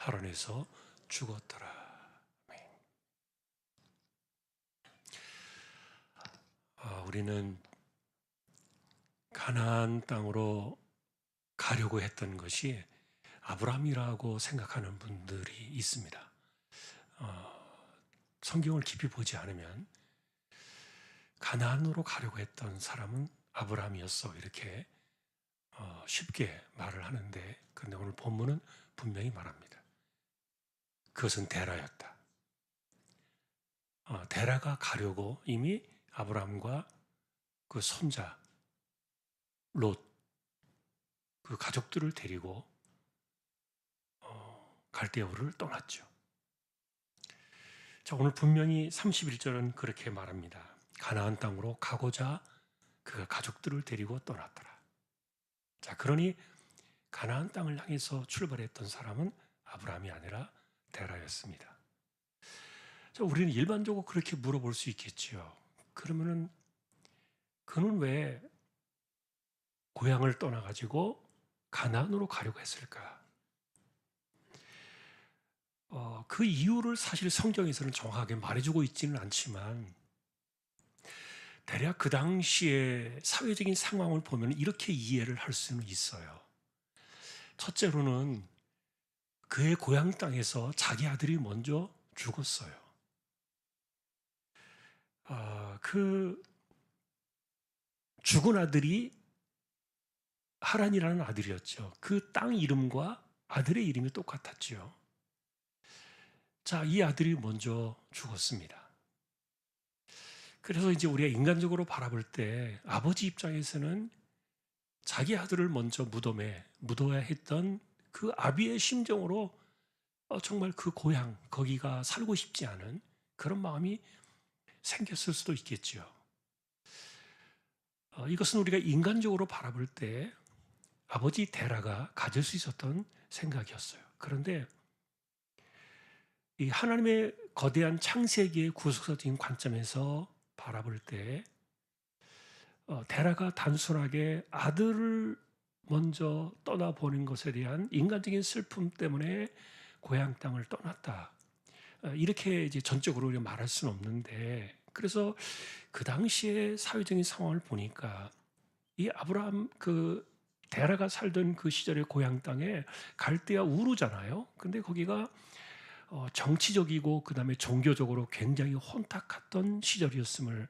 하란에서 죽었더라. 우리는 가나안 땅으로 가려고 했던 것이 아브라함이라고 생각하는 분들이 있습니다. 성경을 깊이 보지 않으면 가나안으로 가려고 했던 사람은 아브라함이었어, 이렇게 쉽게 말을 하는데, 그런데 오늘 본문은 분명히 말합니다. 그것은 데라였다. 데라가 가려고 이미 아브라함과 그 손자 롯, 그 가족들을 데리고 갈대아우를 떠났죠. 자, 오늘 분명히 31절은 그렇게 말합니다. 가나안 땅으로 가고자 그가 가족들을 데리고 떠났더라. 자, 그러니 가나안 땅을 향해서 출발했던 사람은 아브라함이 아니라 데라였습니다. 자, 우리는 일반적으로 그렇게 물어볼 수 있겠죠. 그러면은 그는 왜 고향을 떠나가지고 가나안으로 가려고 했을까? 그 이유를 사실 성경에서는 정확하게 말해주고 있지는 않지만 대략 그 당시의 사회적인 상황을 보면 이렇게 이해를 할 수는 있어요. 첫째로는 그의 고향 땅에서 자기 아들이 먼저 죽었어요. 그 죽은 아들이 하란이라는 아들이었죠. 그 땅 이름과 아들의 이름이 똑같았죠. 자, 이 아들이 먼저 죽었습니다. 그래서 이제 우리가 인간적으로 바라볼 때 아버지 입장에서는 자기 아들을 먼저 무덤에 묻어야 했던 그 아비의 심정으로 정말 그 고향, 거기가 살고 싶지 않은 그런 마음이 생겼을 수도 있겠죠. 이것은 우리가 인간적으로 바라볼 때 아버지 데라가 가질 수 있었던 생각이었어요. 그런데 이 하나님의 거대한 창세기의 구속사적인 관점에서 바라볼 때 데라가 단순하게 아들을 먼저 떠나보낸 것에 대한 인간적인 슬픔 때문에 고향 땅을 떠났다. 이렇게 이제 전적으로 우리가 말할 수는 없는데, 그래서 그 당시의 사회적인 상황을 보니까 이 아브라함 그 데라가 살던 그 시절의 고향 땅에 갈대아 우르잖아요. 근데 거기가 정치적이고 그 다음에 종교적으로 굉장히 혼탁했던 시절이었음을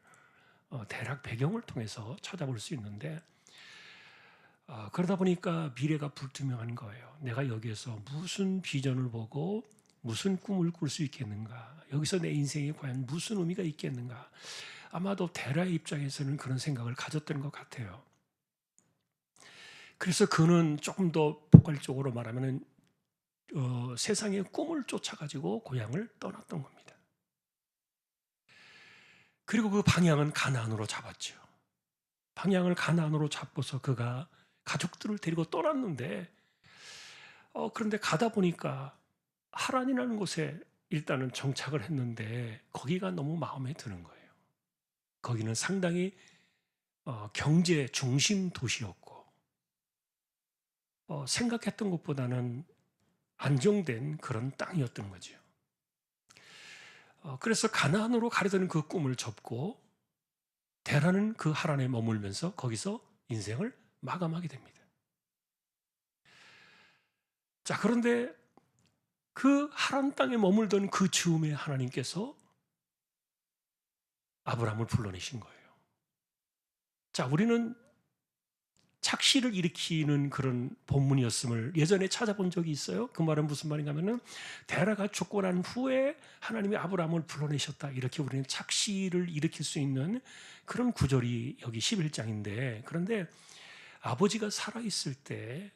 대략 배경을 통해서 찾아볼 수 있는데, 그러다 보니까 미래가 불투명한 거예요. 내가 여기에서 무슨 비전을 보고 무슨 꿈을 꿀 수 있겠는가? 여기서 내 인생이 과연 무슨 의미가 있겠는가? 아마도 데라의 입장에서는 그런 생각을 가졌던 것 같아요. 그래서 그는 조금 더 포괄적으로 말하면 세상의 꿈을 쫓아가지고 고향을 떠났던 겁니다. 그리고 그 방향은 가나안으로 잡았죠. 방향을 가나안으로 잡고서 그가 가족들을 데리고 떠났는데, 그런데 가다 보니까 하란이라는 곳에 일단은 정착을 했는데 거기가 너무 마음에 드는 거예요. 거기는 상당히 경제 중심 도시였고 생각했던 것보다는 안정된 그런 땅이었던 거죠. 그래서 가나안으로 가려던 그 꿈을 접고 데라는 그 하란에 머물면서 거기서 인생을 마감하게 됩니다. 자, 그런데 그 하란 땅에 머물던 그 즈음에 하나님께서 아브라함을 불러내신 거예요. 자, 우리는 착시를 일으키는 그런 본문이었음을 예전에 찾아본 적이 있어요. 그 말은 무슨 말인가 하면은 데라가 죽고 난 후에 하나님이 아브라함을 불러내셨다. 이렇게 우리는 착시를 일으킬 수 있는 그런 구절이 여기 11장인데, 그런데 아버지가 살아있을 때,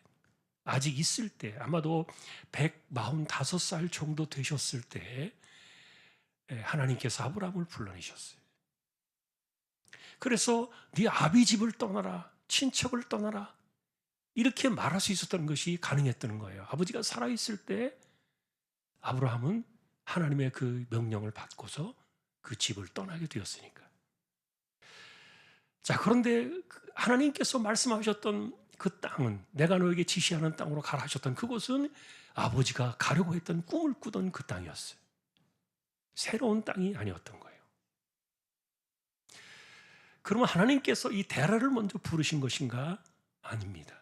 아직 있을 때, 아마도 145살 정도 되셨을 때 하나님께서 아브라함을 불러내셨어요. 그래서 네 아비 집을 떠나라, 친척을 떠나라, 이렇게 말할 수 있었던 것이 가능했던 거예요. 아버지가 살아있을 때 아브라함은 하나님의 그 명령을 받고서 그 집을 떠나게 되었으니까. 자, 그런데 하나님께서 말씀하셨던 그 땅은, 내가 너에게 지시하는 땅으로 가라 하셨던 그곳은 아버지가 가려고 했던 꿈을 꾸던 그 땅이었어요. 새로운 땅이 아니었던 거예요. 그러면 하나님께서 이 데라를 먼저 부르신 것인가? 아닙니다.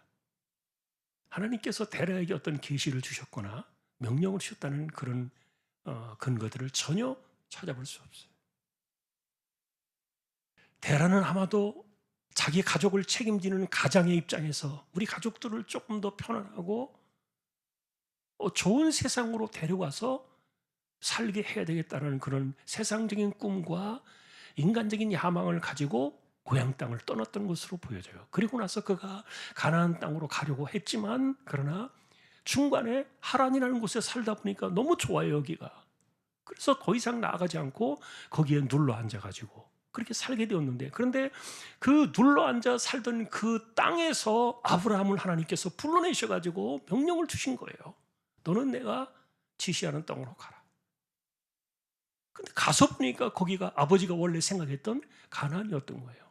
하나님께서 데라에게 어떤 계시를 주셨거나 명령을 주셨다는 그런 근거들을 전혀 찾아볼 수 없어요. 데라는 아마도 자기 가족을 책임지는 가장의 입장에서 우리 가족들을 조금 더 편안하고 좋은 세상으로 데려가서 살게 해야 되겠다는 그런 세상적인 꿈과 인간적인 야망을 가지고 고향 땅을 떠났던 것으로 보여져요. 그리고 나서 그가 가나안 땅으로 가려고 했지만 그러나 중간에 하란이라는 곳에 살다 보니까 너무 좋아요, 여기가. 그래서 더 이상 나아가지 않고 거기에 눌러 앉아가지고 그렇게 살게 되었는데, 그런데 그 눌러 앉아 살던 그 땅에서 아브라함을 하나님께서 불러내셔가지고 명령을 주신 거예요. 너는 내가 지시하는 땅으로 가라. 근데 가서 보니까 거기가 아버지가 원래 생각했던 가나안이었던 거예요.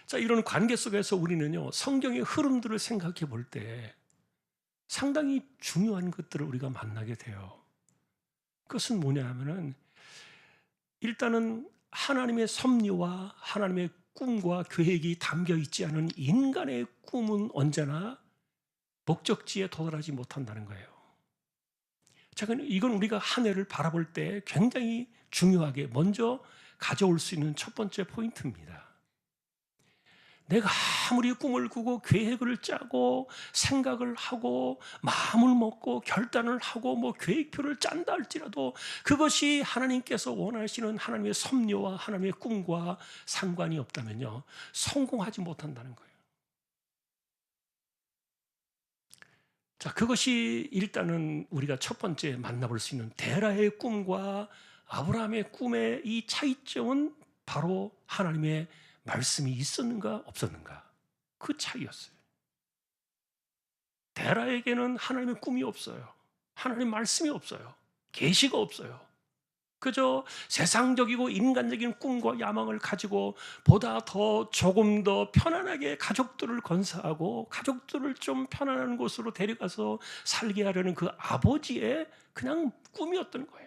자, 이런 관계 속에서 우리는요, 성경의 흐름들을 생각해 볼 때 상당히 중요한 것들을 우리가 만나게 돼요. 그것은 뭐냐 하면은 일단은 하나님의 섭리와 하나님의 꿈과 계획이 담겨 있지 않은 인간의 꿈은 언제나 목적지에 도달하지 못한다는 거예요. 자, 이건 우리가 한 해를 바라볼 때 굉장히 중요하게 먼저 가져올 수 있는 첫 번째 포인트입니다. 내가 아무리 꿈을 꾸고 계획을 짜고 생각을 하고 마음을 먹고 결단을 하고 뭐 계획표를 짠다 할지라도 그것이 하나님께서 원하시는 하나님의 섭리와 하나님의 꿈과 상관이 없다면요, 성공하지 못한다는 거예요. 자, 그것이 일단은 우리가 첫 번째 만나볼 수 있는 데라의 꿈과 아브라함의 꿈의 이 차이점은 바로 하나님의 말씀이 있었는가 없었는가, 그 차이였어요. 데라에게는 하나님의 꿈이 없어요. 하나님 말씀이 없어요. 계시가 없어요. 그저 세상적이고 인간적인 꿈과 야망을 가지고 보다 더 조금 더 편안하게 가족들을 건사하고 가족들을 좀 편안한 곳으로 데려가서 살게 하려는 그 아버지의 그냥 꿈이었던 거예요.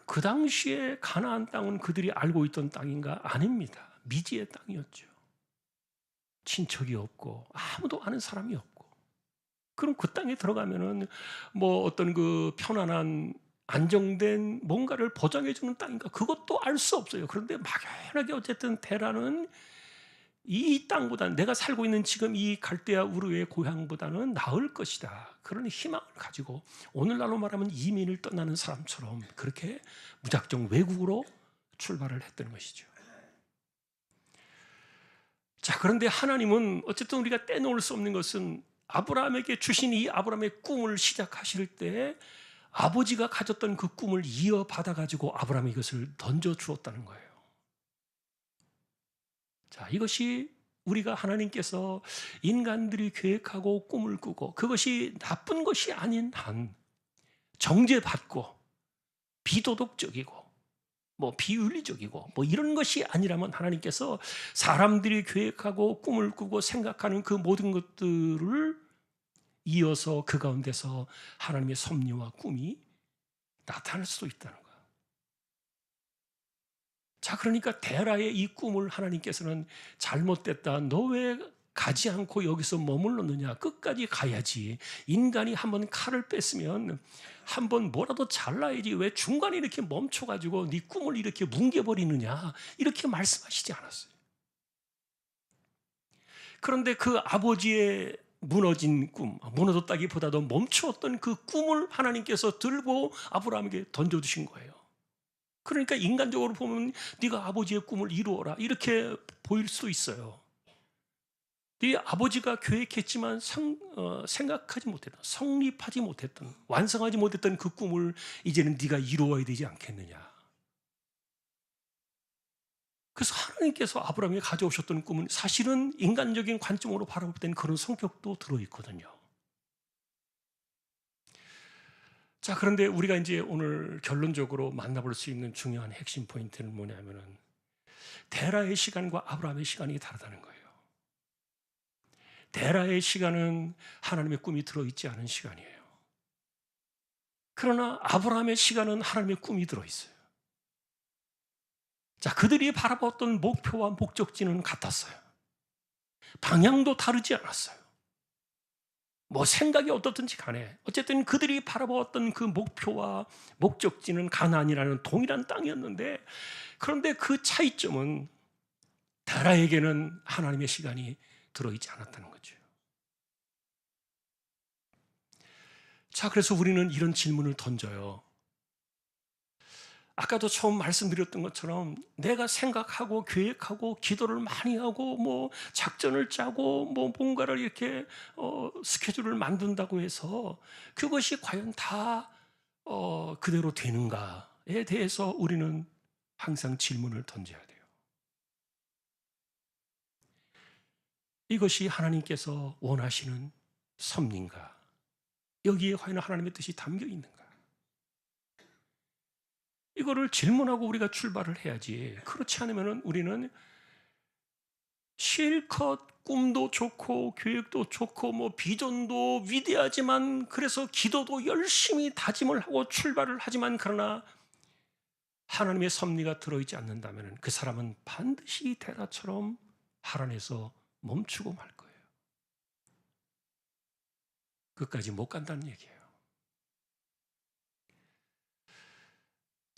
그 당시에 가나안 땅은 그들이 알고 있던 땅인가? 아닙니다. 미지의 땅이었죠. 친척이 없고 아무도 아는 사람이 없고. 그럼 그 땅에 들어가면은 뭐 어떤 그 편안한 안정된 뭔가를 보장해 주는 땅인가? 그것도 알 수 없어요. 그런데 막연하게 어쨌든 테라는 이 땅보다는, 내가 살고 있는 지금 이 갈대아 우르의 고향보다는 나을 것이다, 그런 희망을 가지고 오늘날로 말하면 이민을 떠나는 사람처럼 그렇게 무작정 외국으로 출발을 했던 것이죠. 자, 그런데 하나님은 어쨌든 우리가 떼놓을 수 없는 것은 아브라함에게 주신 이 아브라함의 꿈을 시작하실 때 아버지가 가졌던 그 꿈을 이어받아 가지고 아브라함이 이것을 던져 주었다는 거예요. 자, 이것이 우리가 하나님께서 인간들이 계획하고 꿈을 꾸고 그것이 나쁜 것이 아닌 한 정죄받고 비도덕적이고 뭐 비윤리적이고 뭐 이런 것이 아니라면 하나님께서 사람들이 계획하고 꿈을 꾸고 생각하는 그 모든 것들을 이어서 그 가운데서 하나님의 섭리와 꿈이 나타날 수도 있다는 거예요. 자, 그러니까 데라의 이 꿈을 하나님께서는 잘못됐다, 너 왜 가지 않고 여기서 머물렀느냐, 끝까지 가야지. 인간이 한번 칼을 뺐으면 한번 뭐라도 잘라야지, 왜 중간에 이렇게 멈춰가지고 네 꿈을 이렇게 뭉개버리느냐, 이렇게 말씀하시지 않았어요. 그런데 그 아버지의 무너진 꿈, 무너졌다기보다도 멈추었던 그 꿈을 하나님께서 들고 아브라함에게 던져주신 거예요. 그러니까 인간적으로 보면 네가 아버지의 꿈을 이루어라, 이렇게 보일 수도 있어요. 네 아버지가 계획했지만 생각하지 못했던, 성립하지 못했던, 완성하지 못했던 그 꿈을 이제는 네가 이루어야 되지 않겠느냐. 그래서 하나님께서 아브라함이 가져오셨던 꿈은 사실은 인간적인 관점으로 바라볼 때는 그런 성격도 들어있거든요. 자, 그런데 우리가 이제 오늘 결론적으로 만나볼 수 있는 중요한 핵심 포인트는 뭐냐면은 데라의 시간과 아브라함의 시간이 다르다는 거예요. 데라의 시간은 하나님의 꿈이 들어있지 않은 시간이에요. 그러나 아브라함의 시간은 하나님의 꿈이 들어있어요. 자, 그들이 바라봤던 목표와 목적지는 같았어요. 방향도 다르지 않았어요. 뭐 생각이 어떻든지 간에 어쨌든 그들이 바라보았던 그 목표와 목적지는 가나안이라는 동일한 땅이었는데, 그런데 그 차이점은 데라에게는 하나님의 시간이 들어있지 않았다는 거죠. 자, 그래서 우리는 이런 질문을 던져요. 아까도 처음 말씀드렸던 것처럼 내가 생각하고 계획하고 기도를 많이 하고 뭐 작전을 짜고 뭐 뭔가를 이렇게 스케줄을 만든다고 해서 그것이 과연 다 그대로 되는가에 대해서 우리는 항상 질문을 던져야 돼요. 이것이 하나님께서 원하시는 섭리인가? 여기에 과연 하나님의 뜻이 담겨 있는가? 이거를 질문하고 우리가 출발을 해야지. 그렇지 않으면 우리는 실컷 꿈도 좋고 계획도 좋고 뭐 비전도 위대하지만, 그래서 기도도 열심히 다짐을 하고 출발을 하지만, 그러나 하나님의 섭리가 들어있지 않는다면 그 사람은 반드시 데라처럼 하란에서 멈추고 말 거예요. 끝까지 못 간다는 얘기예요.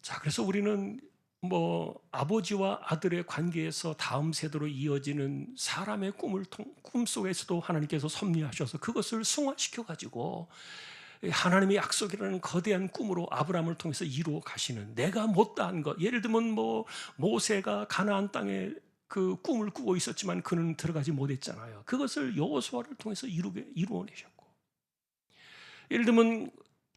자, 그래서 우리는 뭐 아버지와 아들의 관계에서 다음 세대로 이어지는 사람의 꿈 속에서도 하나님께서 섭리하셔서 그것을 승화시켜 가지고 하나님의 약속이라는 거대한 꿈으로 아브라함을 통해서 이루어 가시는, 내가 못다한 것, 예를 들면 뭐 모세가 가나안 땅에 그 꿈을 꾸고 있었지만 그는 들어가지 못했잖아요. 그것을 여호수아를 통해서 이루어내셨고, 예를 들면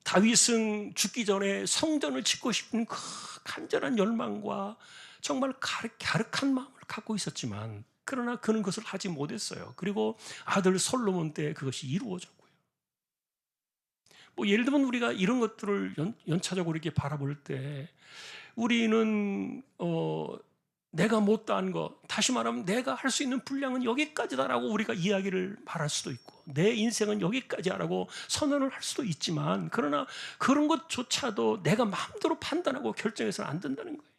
다윗은 죽기 전에 성전을 짓고 싶은 그 간절한 열망과 정말 갸륵한 마음을 갖고 있었지만, 그러나 그는 그것을 하지 못했어요. 그리고 아들 솔로몬 때 그것이 이루어졌고요. 뭐 예를 들면 우리가 이런 것들을 연차적으로 이렇게 바라볼 때 우리는 내가 못다한 것, 다시 말하면 내가 할 수 있는 분량은 여기까지다라고 우리가 이야기를 말할 수도 있고, 내 인생은 여기까지라고 선언을 할 수도 있지만, 그러나 그런 것조차도 내가 마음대로 판단하고 결정해서는 안 된다는 거예요.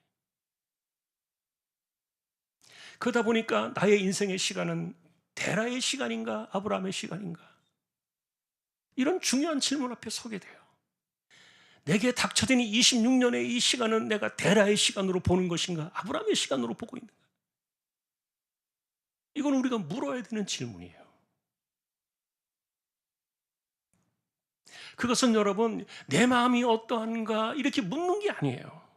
그러다 보니까 나의 인생의 시간은 데라의 시간인가 아브라함의 시간인가, 이런 중요한 질문 앞에 서게 돼요. 내게 닥쳐진 26년의 이 시간은 내가 데라의 시간으로 보는 것인가 아브라함의 시간으로 보고 있는가? 이건 우리가 물어야 되는 질문이에요. 그것은 여러분, 내 마음이 어떠한가 이렇게 묻는 게 아니에요.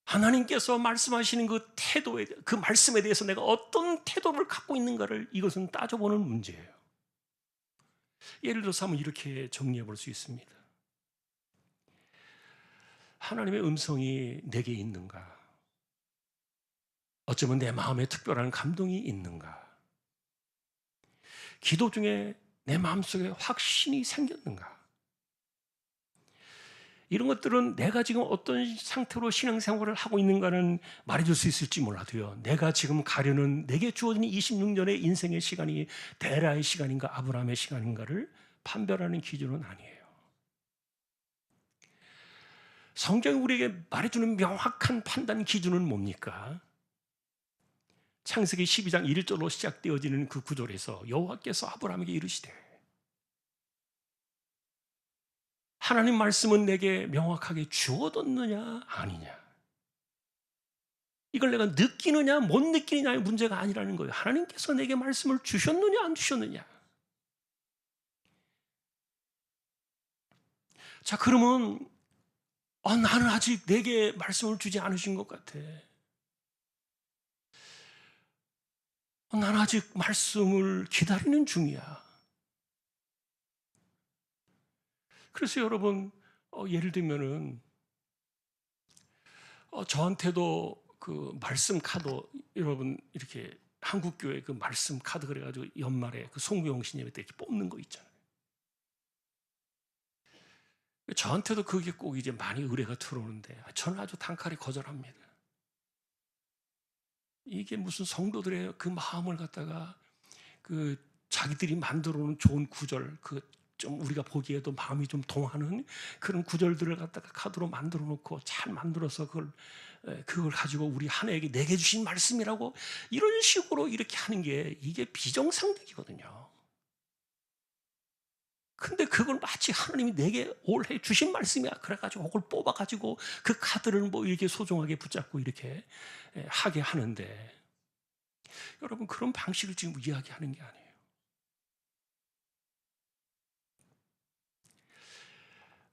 하나님께서 말씀하시는 그 태도에, 그 말씀에 대해서 내가 어떤 태도를 갖고 있는가를, 이것은 따져보는 문제예요. 예를 들어서 한번 이렇게 정리해 볼 수 있습니다. 하나님의 음성이 내게 있는가? 어쩌면 내 마음에 특별한 감동이 있는가? 기도 중에 내 마음속에 확신이 생겼는가? 이런 것들은 내가 지금 어떤 상태로 신앙생활을 하고 있는가는 말해줄 수 있을지 몰라도요, 내가 지금 가려는 내게 주어진 26년의 인생의 시간이 데라의 시간인가 아브라함의 시간인가를 판별하는 기준은 아니에요. 성경이 우리에게 말해주는 명확한 판단 기준은 뭡니까? 창세기 12장 1절로 시작되어지는 그 구절에서 여호와께서 아브라함에게 이르시되, 하나님 말씀은 내게 명확하게 주어졌느냐 아니냐, 이걸 내가 느끼느냐 못 느끼느냐의 문제가 아니라는 거예요. 하나님께서 내게 말씀을 주셨느냐 안 주셨느냐. 자, 그러면 나는 아직 내게 말씀을 주지 않으신 것 같아. 나는 아직 말씀을 기다리는 중이야. 그래서 여러분, 예를 들면은 저한테도 그 말씀 카드, 여러분 이렇게 한국교회 그 말씀 카드 그래가지고 연말에 그 송구영신 예배 때 이렇게 뽑는 거 있잖아요. 저한테도 그게 꼭 이제 많이 의뢰가 들어오는데 저는 아주 단칼에 거절합니다. 이게 무슨 성도들의 그 마음을 갖다가 그 자기들이 만들어 놓은 좋은 구절, 그 좀 우리가 보기에도 마음이 좀 동하는 그런 구절들을 갖다가 카드로 만들어 놓고 잘 만들어서 그걸 가지고 우리 하나에게 내게 주신 말씀이라고 이런 식으로 이렇게 하는 게 이게 비정상적이거든요. 근데 그걸 마치 하나님이 내게 올해 주신 말씀이야. 그래가지고 그걸 뽑아가지고 그 카드를 뭐 이렇게 소중하게 붙잡고 이렇게 하게 하는데, 여러분 그런 방식을 지금 이야기하는 게 아니에요.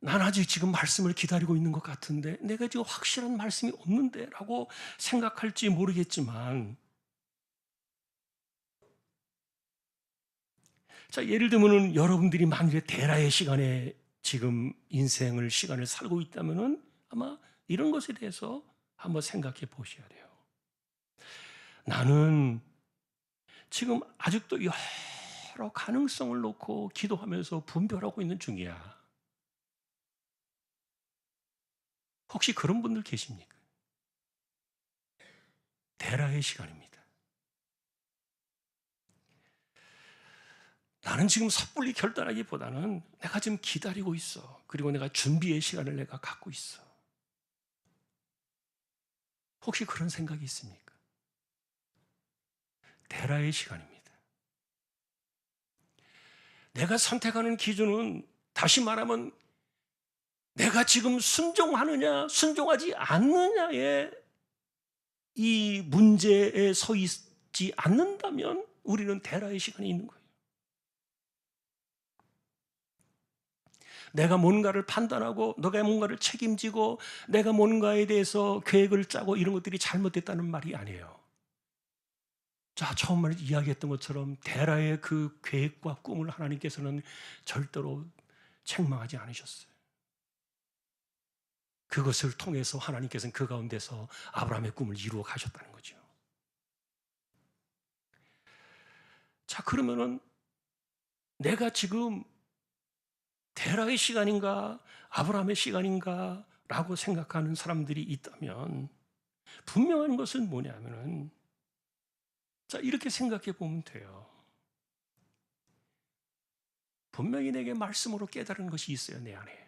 난 아직 지금 말씀을 기다리고 있는 것 같은데 내가 지금 확실한 말씀이 없는데 라고 생각할지 모르겠지만, 자, 예를 들면 여러분들이 만약에 데라의 시간에 지금 시간을 살고 있다면은 아마 이런 것에 대해서 한번 생각해 보셔야 돼요. 나는 지금 아직도 여러 가능성을 놓고 기도하면서 분별하고 있는 중이야. 혹시 그런 분들 계십니까? 데라의 시간입니다. 나는 지금 섣불리 결단하기보다는 내가 지금 기다리고 있어. 그리고 내가 준비의 시간을 내가 갖고 있어. 혹시 그런 생각이 있습니까? 데라의 시간입니다. 내가 선택하는 기준은 다시 말하면 내가 지금 순종하느냐 순종하지 않느냐의 이 문제에 서 있지 않는다면 우리는 데라의 시간이 있는 거예요. 내가 뭔가를 판단하고 내가 뭔가를 책임지고 내가 뭔가에 대해서 계획을 짜고 이런 것들이 잘못됐다는 말이 아니에요. 자, 처음 이야기했던 것처럼 데라의 그 계획과 꿈을 하나님께서는 절대로 책망하지 않으셨어요. 그것을 통해서 하나님께서는 그 가운데서 아브라함의 꿈을 이루어 가셨다는 거죠. 자, 그러면은 내가 지금 데라의 시간인가 아브라함의 시간인가 라고 생각하는 사람들이 있다면 분명한 것은 뭐냐면은, 자, 이렇게 생각해 보면 돼요. 분명히 내게 말씀으로 깨달은 것이 있어요, 내 안에.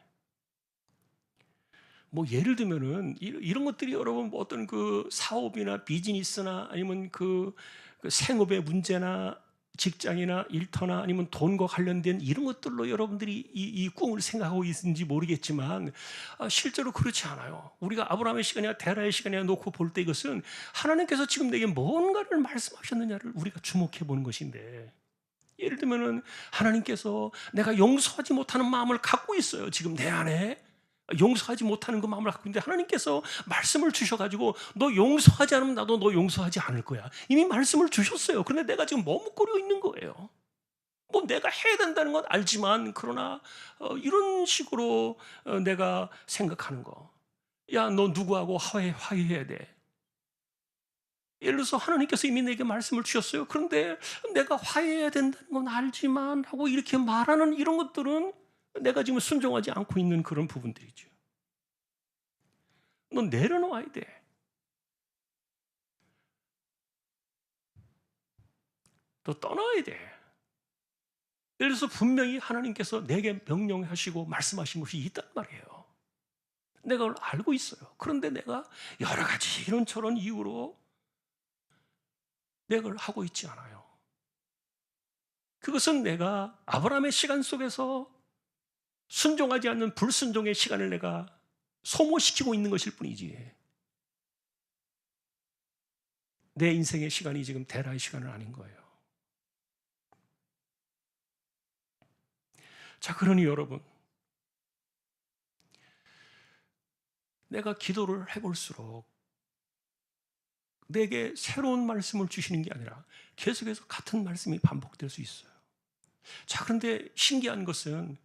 뭐 예를 들면은 이런 것들이 여러분 뭐 어떤 그 사업이나 비즈니스나 아니면 그 생업의 문제나 직장이나 일터나 아니면 돈과 관련된 이런 것들로 여러분들이 이 꿈을 생각하고 있는지 모르겠지만, 실제로 그렇지 않아요. 우리가 아브라함의 시간이나 데라의 시간이나 놓고 볼 때 이것은 하나님께서 지금 내게 뭔가를 말씀하셨느냐를 우리가 주목해 보는 것인데, 예를 들면은 하나님께서 내가 용서하지 못하는 마음을 갖고 있어요. 지금 내 안에 용서하지 못하는 그 마음을 갖고 있는데 하나님께서 말씀을 주셔가지고 너 용서하지 않으면 나도 너 용서하지 않을 거야. 이미 말씀을 주셨어요. 그런데 내가 지금 머뭇거리고 있는 거예요. 뭐 내가 해야 된다는 건 알지만 그러나 이런 식으로 내가 생각하는 거. 야, 너 누구하고 화해해야 돼. 예를 들어서 하나님께서 이미 내게 말씀을 주셨어요. 그런데 내가 화해해야 된다는 건 알지만 하고 이렇게 말하는 이런 것들은 내가 지금 순종하지 않고 있는 그런 부분들이죠. 너 내려놓아야 돼. 너 떠나야 돼. 예를 들어서 분명히 하나님께서 내게 명령하시고 말씀하신 것이 있단 말이에요. 내가 그걸 알고 있어요. 그런데 내가 여러 가지 이런저런 이유로 내가 그걸 하고 있지 않아요. 그것은 내가 아브라함의 시간 속에서 순종하지 않는 불순종의 시간을 내가 소모시키고 있는 것일 뿐이지, 내 인생의 시간이 지금 데라의 시간은 아닌 거예요. 자, 그러니 여러분, 내가 기도를 해볼수록 내게 새로운 말씀을 주시는 게 아니라 계속해서 같은 말씀이 반복될 수 있어요. 자, 그런데 신기한 것은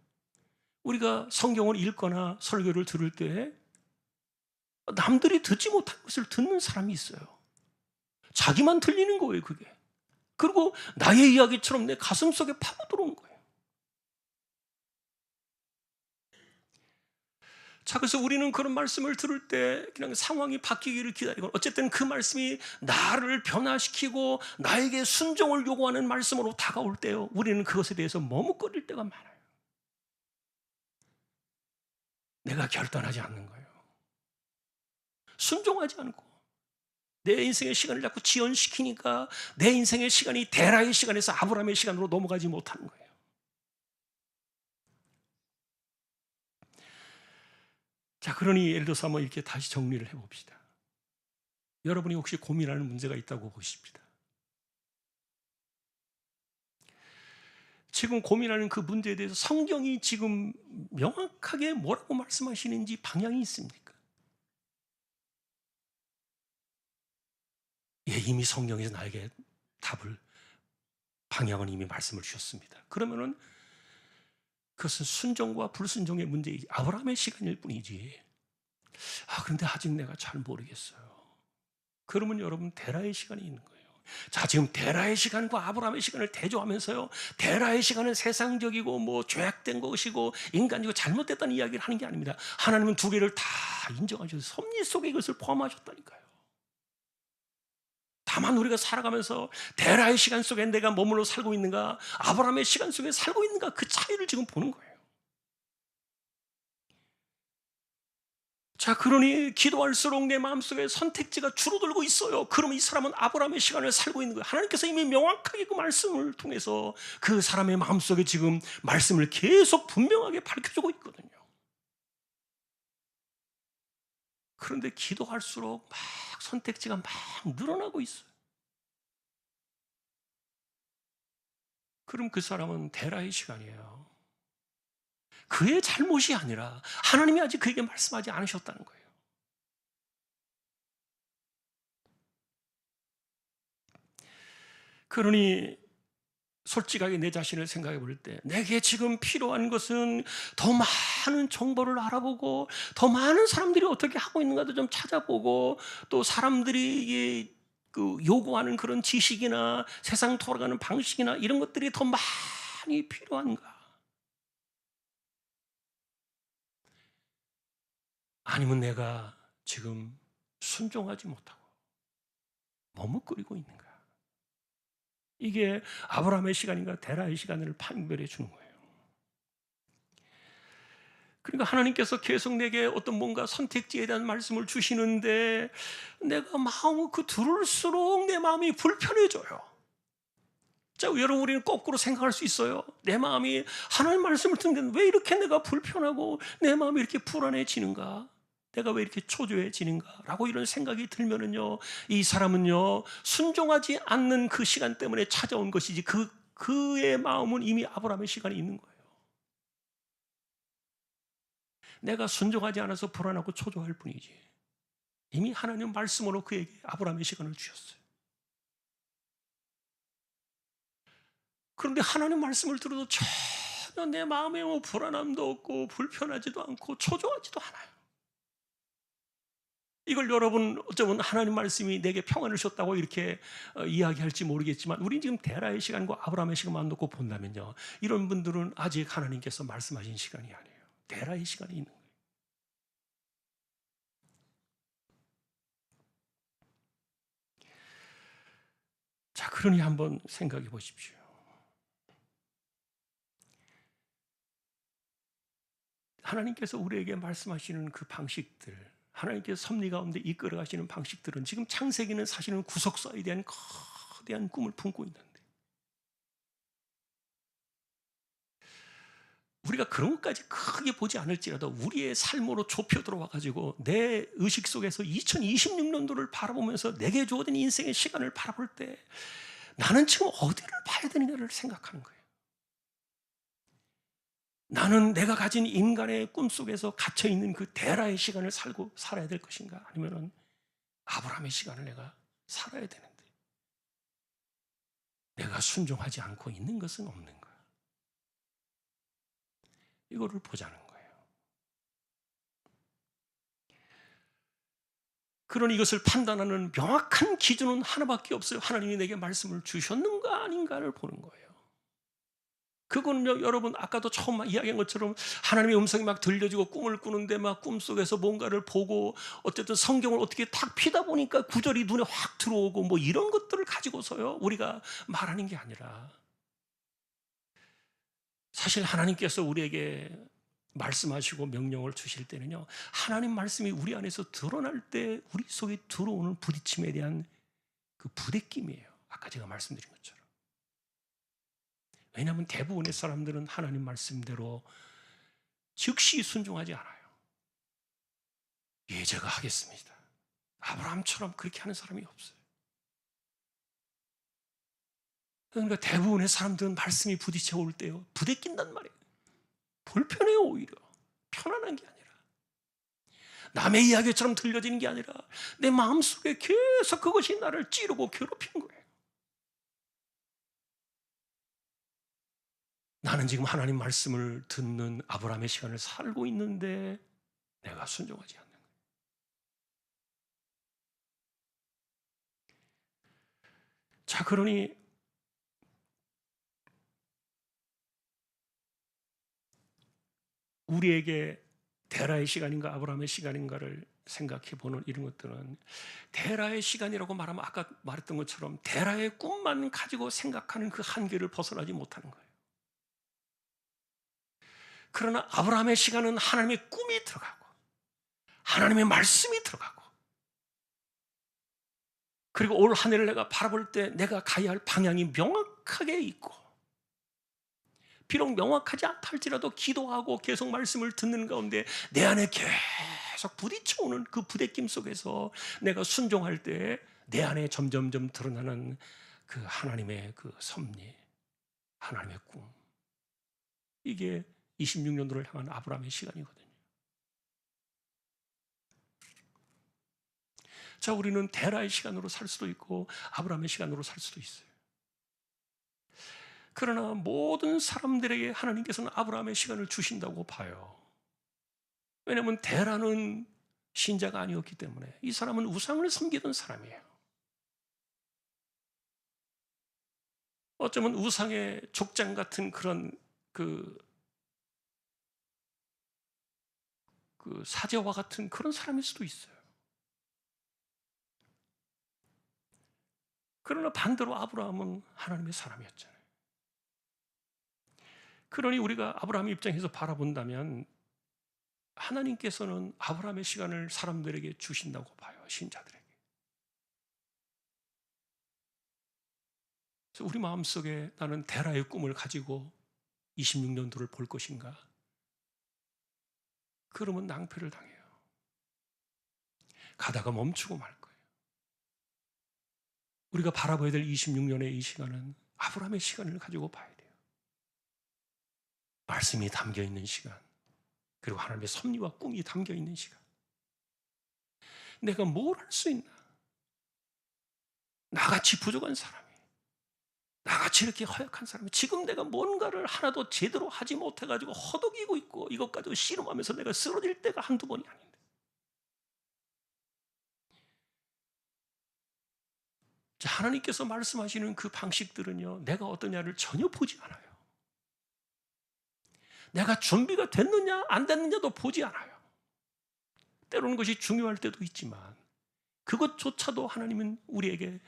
우리가 성경을 읽거나 설교를 들을 때 남들이 듣지 못한 것을 듣는 사람이 있어요. 자기만 들리는 거예요, 그게. 그리고 나의 이야기처럼 내 가슴 속에 파고들어온 거예요. 자, 그래서 우리는 그런 말씀을 들을 때 그냥 상황이 바뀌기를 기다리고, 어쨌든 그 말씀이 나를 변화시키고 나에게 순종을 요구하는 말씀으로 다가올 때요, 우리는 그것에 대해서 머뭇거릴 때가 많아요. 내가 결단하지 않는 거예요. 순종하지 않고 내 인생의 시간을 자꾸 지연시키니까 내 인생의 시간이 데라의 시간에서 아브라함의 시간으로 넘어가지 못하는 거예요. 자, 그러니 예를 들어서 한번 이렇게 다시 정리를 해봅시다. 여러분이 혹시 고민하는 문제가 있다고 보십니다. 지금 고민하는 그 문제에 대해서 성경이 지금 명확하게 뭐라고 말씀하시는지 방향이 있습니까? 예, 이미 성경에서 나에게 답을, 방향은 이미 말씀을 주셨습니다. 그러면은 그것은 순종과 불순종의 문제, 아브라함의 시간일 뿐이지. 그런데 아직 내가 잘 모르겠어요. 그러면 여러분, 데라의 시간이 있는 거예요. 자, 지금 데라의 시간과 아브라함의 시간을 대조하면서요, 데라의 시간은 세상적이고 뭐 죄악된 것이고 인간이고 잘못됐다는 이야기를 하는 게 아닙니다. 하나님은 두 개를 다 인정하셔서 섭리 속에 이것을 포함하셨다니까요. 다만 우리가 살아가면서 데라의 시간 속에 내가 머물러 살고 있는가, 아브라함의 시간 속에 살고 있는가, 그 차이를 지금 보는 거예요. 자, 그러니 기도할수록 내 마음속에 선택지가 줄어들고 있어요. 그러면 이 사람은 아브라함의 시간을 살고 있는 거예요. 하나님께서 이미 명확하게 그 말씀을 통해서 그 사람의 마음속에 지금 말씀을 계속 분명하게 밝혀주고 있거든요. 그런데 기도할수록 막 선택지가 막 늘어나고 있어요. 그럼 그 사람은 데라의 시간이에요. 그의 잘못이 아니라 하나님이 아직 그에게 말씀하지 않으셨다는 거예요. 그러니 솔직하게 내 자신을 생각해 볼 때, 내게 지금 필요한 것은 더 많은 정보를 알아보고 더 많은 사람들이 어떻게 하고 있는가도 좀 찾아보고, 또 사람들이 그 요구하는 그런 지식이나 세상 돌아가는 방식이나 이런 것들이 더 많이 필요한가? 아니면 내가 지금 순종하지 못하고 머뭇거리고 있는가? 이게 아브라함의 시간인가 데라의 시간을 판별해 주는 거예요. 그러니까 하나님께서 계속 내게 어떤 뭔가 선택지에 대한 말씀을 주시는데, 내가 마음을 들을수록 내 마음이 불편해져요. 자, 여러분, 우리는 거꾸로 생각할 수 있어요. 내 마음이 하나님 말씀을 듣는데 왜 이렇게 내가 불편하고 내 마음이 이렇게 불안해지는가? 내가 왜 이렇게 초조해지는가? 라고 이런 생각이 들면은요, 이 사람은요, 순종하지 않는 그 시간 때문에 찾아온 것이지, 그의 마음은 이미 아브라함의 시간이 있는 거예요. 내가 순종하지 않아서 불안하고 초조할 뿐이지, 이미 하나님 말씀으로 그에게 아브라함의 시간을 주셨어요. 그런데 하나님 말씀을 들어도 전혀 내 마음에 뭐 불안함도 없고 불편하지도 않고 초조하지도 않아요. 이걸 여러분 어쩌면 하나님 말씀이 내게 평안을 주셨다고 이렇게 이야기할지 모르겠지만, 우리 지금 데라의 시간과 아브라함의 시간만 놓고 본다면요, 이런 분들은 아직 하나님께서 말씀하신 시간이 아니에요. 데라의 시간이 있는 거예요. 자, 그러니 한번 생각해 보십시오. 하나님께서 우리에게 말씀하시는 그 방식들, 하나님께서 섭리 가운데 이끌어 가시는 방식들은 지금 창세기는 사실은 구속사에 대한 거대한 꿈을 품고 있는데, 우리가 그런 것까지 크게 보지 않을지라도 우리의 삶으로 좁혀 들어와 가지고 내 의식 속에서 2026년도를 바라보면서 내게 주어진 인생의 시간을 바라볼 때, 나는 지금 어디를 봐야 되는가를 생각하는 거예요. 나는 내가 가진 인간의 꿈속에서 갇혀 있는 그 데라의 시간을 살아야 될 것인가? 아니면은 아브라함의 시간을 내가 살아야 되는데, 내가 순종하지 않고 있는 것은 없는가? 이거를 보자는 거예요. 그러니 이것을 판단하는 명확한 기준은 하나밖에 없어요. 하나님이 내게 말씀을 주셨는가 아닌가를 보는 거예요. 그거는요, 여러분 아까도 처음 막 이야기한 것처럼 하나님의 음성이 막 들려지고 꿈을 꾸는데 막 꿈속에서 뭔가를 보고 어쨌든 성경을 어떻게 탁 피다 보니까 구절이 눈에 확 들어오고 뭐 이런 것들을 가지고서요 우리가 말하는 게 아니라, 사실 하나님께서 우리에게 말씀하시고 명령을 주실 때는요, 하나님 말씀이 우리 안에서 드러날 때 우리 속에 들어오는 부딪힘에 대한 그 부대낌이에요. 아까 제가 말씀드린 것처럼. 왜냐하면 대부분의 사람들은 하나님 말씀대로 즉시 순종하지 않아요. 예, 제가 하겠습니다. 아브라함처럼 그렇게 하는 사람이 없어요. 그러니까 대부분의 사람들은 말씀이 부딪혀 올 때요, 부대낀단 말이에요. 불편해요, 오히려. 편안한 게 아니라. 남의 이야기처럼 들려지는 게 아니라 내 마음속에 계속 그것이 나를 찌르고 괴롭힌 거예요. 나는 지금 하나님 말씀을 듣는 아브라함의 시간을 살고 있는데 내가 순종하지 않는 거예요. 자, 그러니 우리에게 데라의 시간인가 아브라함의 시간인가를 생각해 보는 이런 것들은, 데라의 시간이라고 말하면 아까 말했던 것처럼 데라의 꿈만 가지고 생각하는 그 한계를 벗어나지 못하는 거예요. 그러나 아브라함의 시간은 하나님의 꿈이 들어가고 하나님의 말씀이 들어가고, 그리고 올 한 해를 내가 바라볼 때 내가 가야 할 방향이 명확하게 있고, 비록 명확하지 않다 할지라도 기도하고 계속 말씀을 듣는 가운데 내 안에 계속 부딪혀오는 그 부대낌 속에서 내가 순종할 때 내 안에 점점점 드러나는 그 하나님의 그 섭리, 하나님의 꿈, 이게 26년도를 향한 아브라함의 시간이거든요. 자, 우리는 데라의 시간으로 살 수도 있고 아브라함의 시간으로 살 수도 있어요. 그러나 모든 사람들에게 하나님께서는 아브라함의 시간을 주신다고 봐요. 왜냐하면 데라는 신자가 아니었기 때문에, 이 사람은 우상을 섬기던 사람이에요. 어쩌면 우상의 족장 같은 그런 그, 그 사제와 같은 그런 사람일 수도 있어요. 그러나 반대로 아브라함은 하나님의 사람이었잖아요. 그러니 우리가 아브라함의 입장에서 바라본다면 하나님께서는 아브라함의 시간을 사람들에게 주신다고 봐요. 신자들에게. 그래서 우리 마음속에 나는 데라의 꿈을 가지고 26년도를 볼 것인가? 그러면 낭패를 당해요. 가다가 멈추고 말 거예요. 우리가 바라봐야 될 26년의 이 시간은 아브라함의 시간을 가지고 봐야 돼요. 말씀이 담겨 있는 시간, 그리고 하나님의 섭리와 꿈이 담겨 있는 시간. 내가 뭘 할 수 있나? 나같이 부족한 사람이, 나같이 이렇게 허약한 사람이 지금 내가 뭔가를 하나도 제대로 하지 못해가지고 허덕이고 있고 이것 가지고 씨름하면서 내가 쓰러질 때가 한두 번이 아닌데, 자, 하나님께서 말씀하시는 그 방식들은요, 내가 어떠냐를 전혀 보지 않아요. 내가 준비가 됐느냐 안 됐느냐도 보지 않아요. 때로는 것이 중요할 때도 있지만 그것조차도 하나님은 우리에게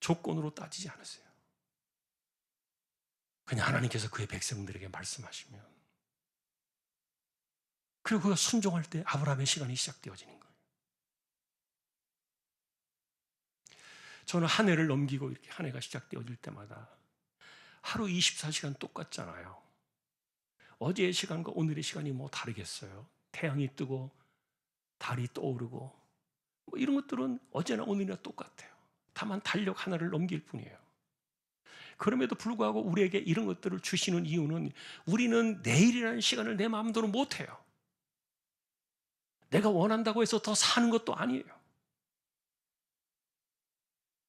조건으로 따지지 않으세요. 그냥 하나님께서 그의 백성들에게 말씀하시면, 그리고 그가 순종할 때 아브라함의 시간이 시작되어지는 거예요. 저는 한 해를 넘기고 이렇게 한 해가 시작되어질 때마다 하루 24시간 똑같잖아요. 어제의 시간과 오늘의 시간이 뭐 다르겠어요. 태양이 뜨고 달이 떠오르고 뭐 이런 것들은 어제나 오늘이나 똑같아요. 다만 달력 하나를 넘길 뿐이에요. 그럼에도 불구하고 우리에게 이런 것들을 주시는 이유는, 우리는 내일이라는 시간을 내 마음대로 못해요. 내가 원한다고 해서 더 사는 것도 아니에요.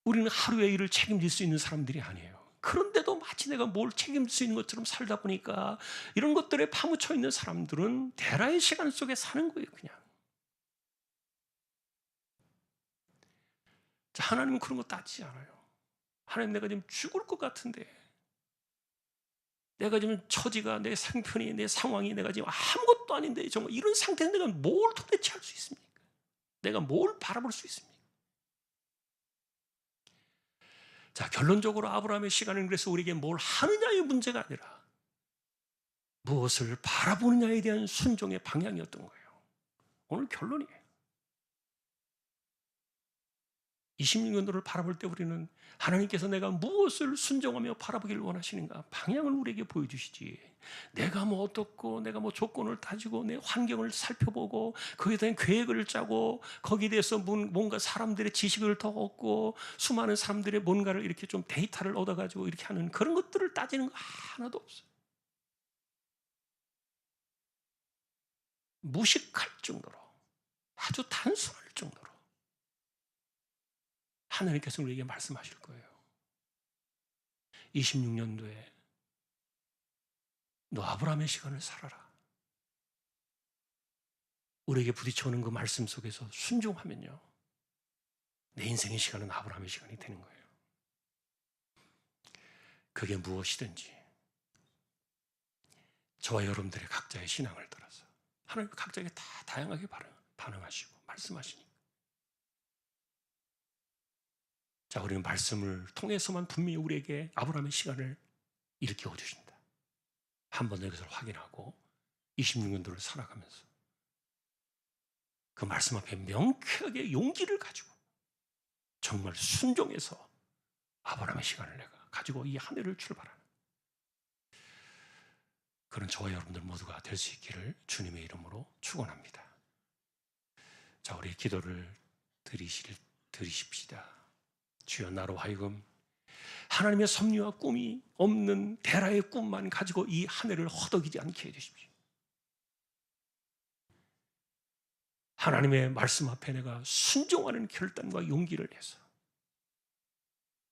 우리는 하루의 일을 책임질 수 있는 사람들이 아니에요. 그런데도 마치 내가 뭘 책임질 수 있는 것처럼 살다 보니까 이런 것들에 파묻혀 있는 사람들은 데라의 시간 속에 사는 거예요, 그냥. 자, 하나님은 그런 거 따지지 않아요. 하나님, 내가 지금 죽을 것 같은데 내가 지금 처지가, 내 상편이, 내 상황이 내가 지금 아무것도 아닌데 정말 이런 상태에서 내가 뭘 도대체 할 수 있습니까? 내가 뭘 바라볼 수 있습니까? 자, 결론적으로 아브라함의 시간은 그래서 우리에게 뭘 하느냐의 문제가 아니라 무엇을 바라보느냐에 대한 순종의 방향이었던 거예요. 오늘 결론이에요. 26년도를 바라볼 때 우리는 하나님께서 내가 무엇을 순종하며 바라보기를 원하시는가 방향을 우리에게 보여주시지, 내가 뭐 어떻고 내가 뭐 조건을 따지고 내 환경을 살펴보고 거기에 대한 계획을 짜고 거기에 대해서 뭔가 사람들의 지식을 더 얻고 수많은 사람들의 뭔가를 이렇게 좀 데이터를 얻어가지고 이렇게 하는 그런 것들을 따지는 거 하나도 없어요. 무식할 정도로, 아주 단순할 정도로 하나님께서 우리에게 말씀하실 거예요. 26년도에 너 아브라함의 시간을 살아라. 우리에게 부딪혀오는 그 말씀 속에서 순종하면요, 내 인생의 시간은 아브라함의 시간이 되는 거예요. 그게 무엇이든지 저와 여러분들의 각자의 신앙을 따라서 하나님 각자에게 다 다양하게 반응하시고 말씀하시니, 자, 우리는 말씀을 통해서만 분명히 우리에게 아브라함의 시간을 일깨워 주신다. 한번 이것을 확인하고 26년도를 살아가면서 그 말씀 앞에 명쾌하게 용기를 가지고 정말 순종해서 아브라함의 시간을 내가 가지고 이 한 해를 출발하는 그런 저와 여러분들 모두가 될 수 있기를 주님의 이름으로 축원합니다. 자, 우리 기도를 드리십시다. 주여, 나로 하여금 하나님의 섭리와 꿈이 없는 데라의 꿈만 가지고 이 한 해를 허덕이지 않게 해주십시오. 하나님의 말씀 앞에 내가 순종하는 결단과 용기를 내서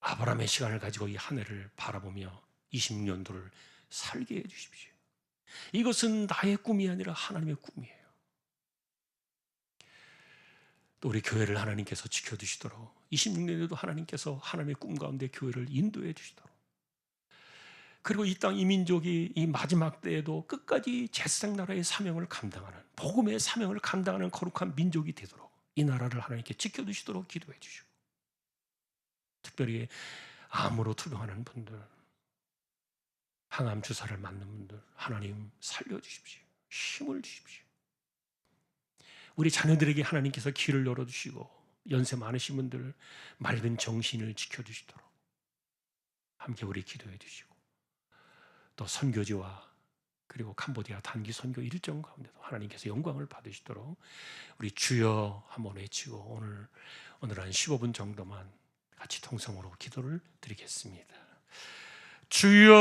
아브라함의 시간을 가지고 이 한 해를 바라보며 26년도를 살게 해주십시오. 이것은 나의 꿈이 아니라 하나님의 꿈이에요. 또 우리 교회를 하나님께서 지켜주시도록 26년에도 하나님께서 하나님의 꿈 가운데 교회를 인도해 주시도록, 그리고 이 땅, 이 민족이 이 마지막 때에도 끝까지 제사장 나라의 사명을 감당하는, 복음의 사명을 감당하는 거룩한 민족이 되도록 이 나라를 하나님께 지켜주시도록 기도해 주시고, 특별히 암으로 투병하는 분들, 항암 주사를 맞는 분들 하나님 살려주십시오. 힘을 주십시오. 우리 자녀들에게 하나님께서 길을 열어주시고 연세 많으신 분들 맑은 정신을 지켜주시도록 함께 우리 기도해 주시고, 또 선교지와 그리고 캄보디아 단기 선교 일정 가운데도 하나님께서 영광을 받으시도록 우리 주여 한번 외치고 오늘 한 15분 정도만 같이 통성으로 기도를 드리겠습니다. 주여,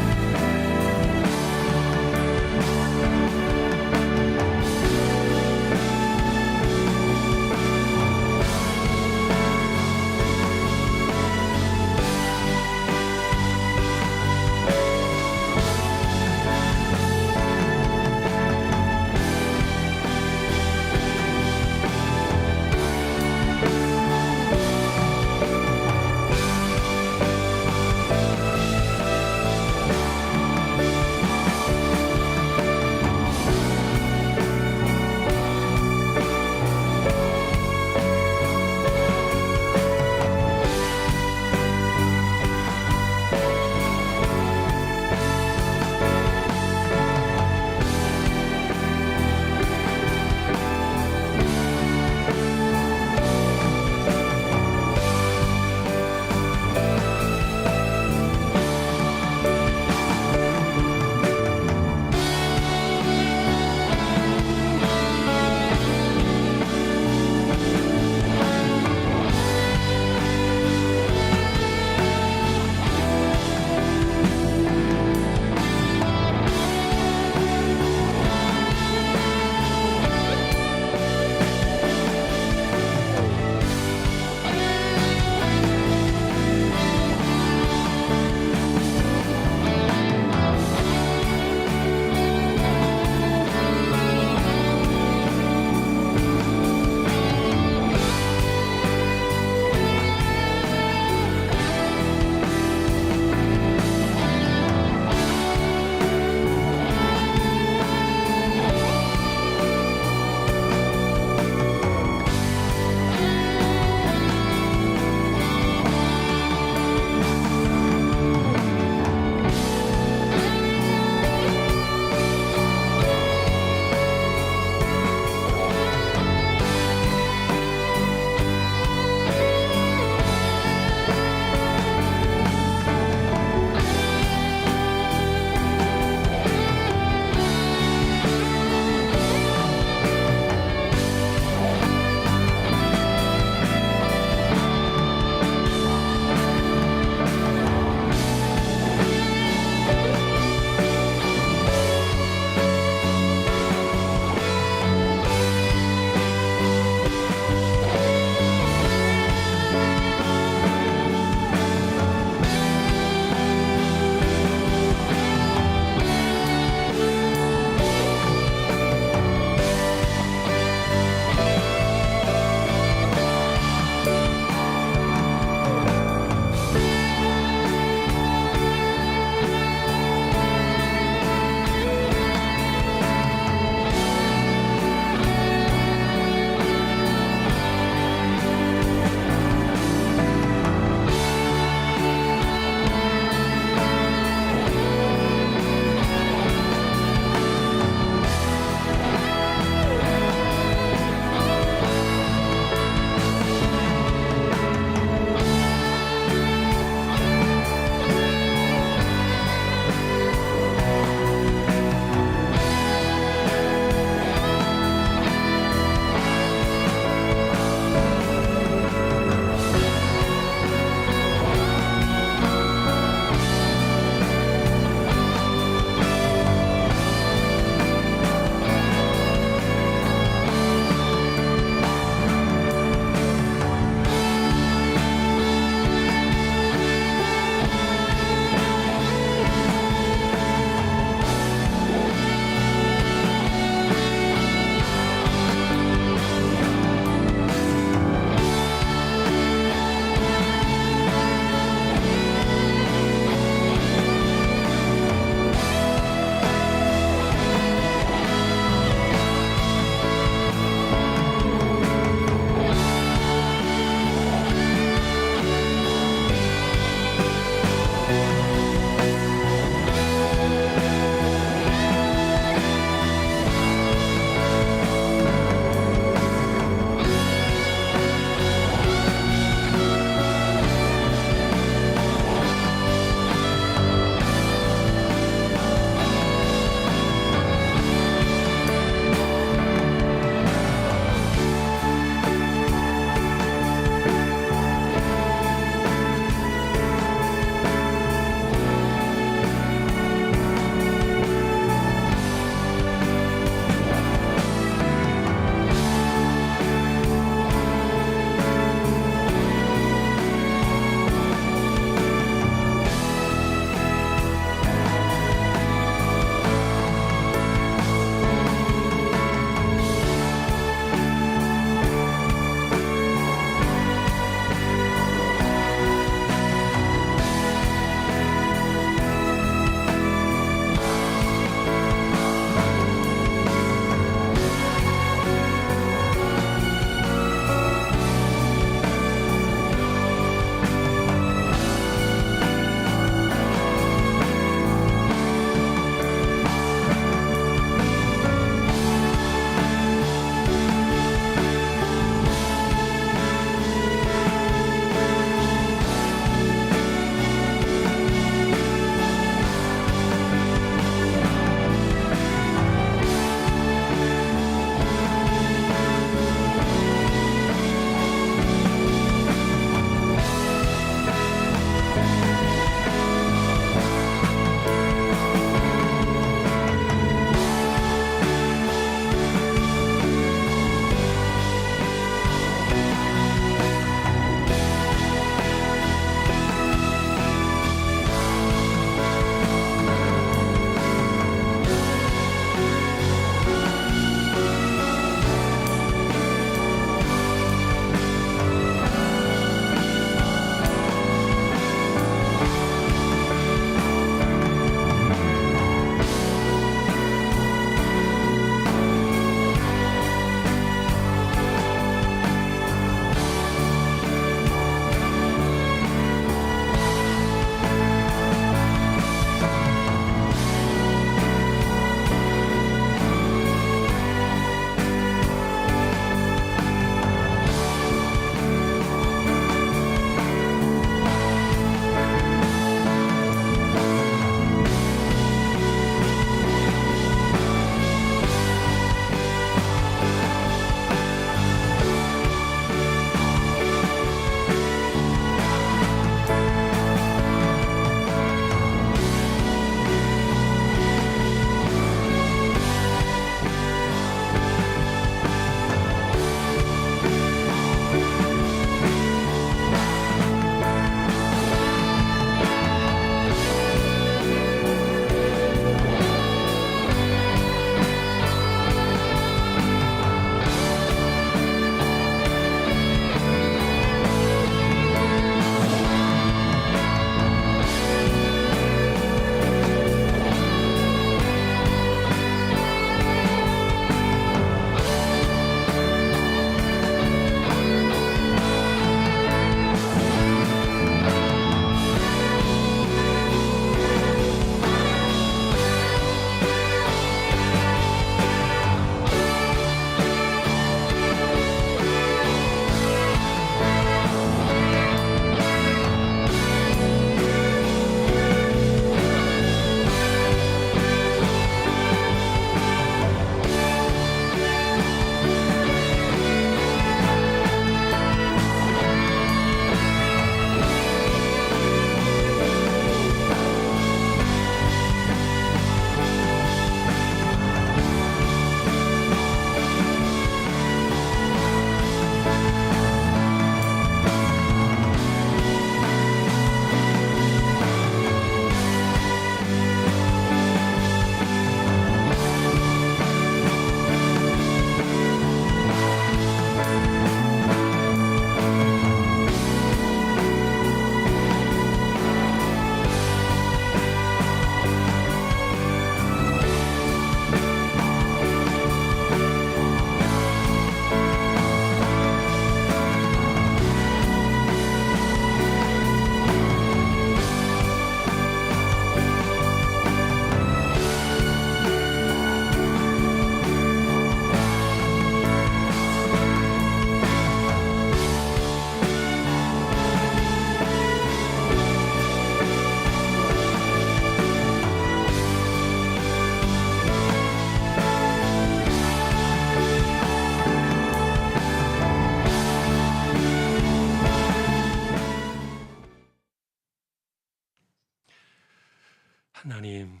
하나님,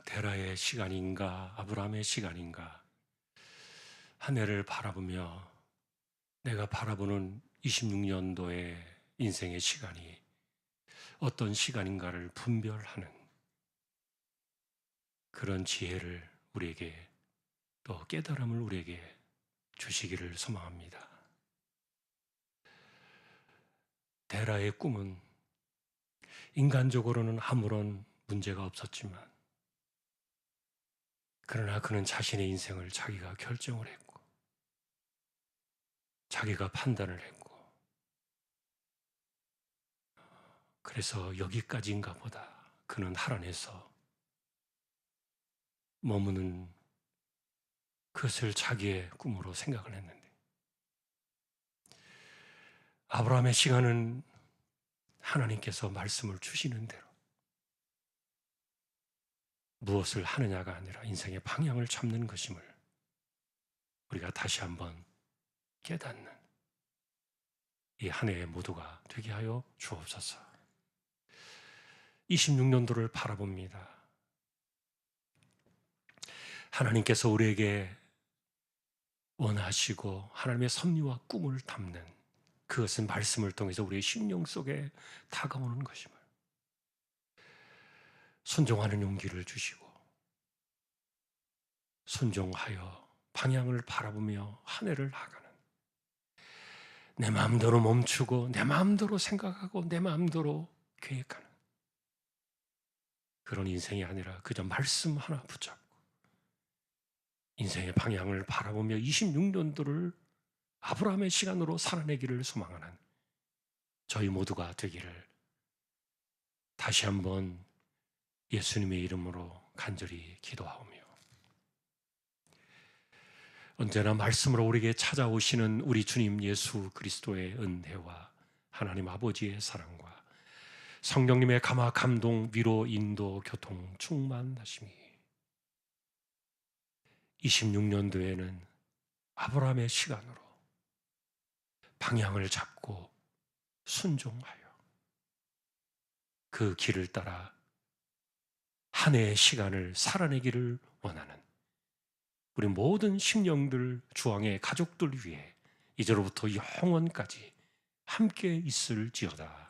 데라의 시간인가 아브라함의 시간인가 한 해를 바라보며 내가 바라보는 26년도의 인생의 시간이 어떤 시간인가를 분별하는 그런 지혜를 우리에게, 또 깨달음을 우리에게 주시기를 소망합니다. 데라의 꿈은 인간적으로는 아무런 문제가 없었지만, 그러나 그는 자신의 인생을 자기가 결정을 했고 자기가 판단을 했고, 그래서 여기까지인가 보다 그는 하란에서 머무는 그것을 자기의 꿈으로 생각을 했는데, 아브라함의 시간은 하나님께서 말씀을 주시는 대로 무엇을 하느냐가 아니라 인생의 방향을 잡는 것임을 우리가 다시 한번 깨닫는 이 한 해 모두가 되게 하여 주옵소서. 26년도를 바라봅니다. 하나님께서 우리에게 원하시고 하나님의 섭리와 꿈을 담는 그것은 말씀을 통해서 우리의 심령 속에 다가오는 것임을, 순종하는 용기를 주시고 순종하여 방향을 바라보며 한 해를 나가는, 내 마음대로 멈추고 내 마음대로 생각하고 내 마음대로 계획하는 그런 인생이 아니라 그저 말씀 하나 붙잡고 인생의 방향을 바라보며 26년도를 아브라함의 시간으로 살아내기를 소망하는 저희 모두가 되기를 다시 한번 예수님의 이름으로 간절히 기도하오며, 언제나 말씀으로 우리에게 찾아오시는 우리 주님 예수 그리스도의 은혜와 하나님 아버지의 사랑과 성령님의 감화, 감동, 위로, 인도, 교통, 충만하심이 26년도에는 아브라함의 시간으로 방향을 잡고 순종하여 그 길을 따라 한 해의 시간을 살아내기를 원하는 우리 모든 심령들, 주왕의 가족들 위해 이제로부터 영원까지 함께 있을지어다.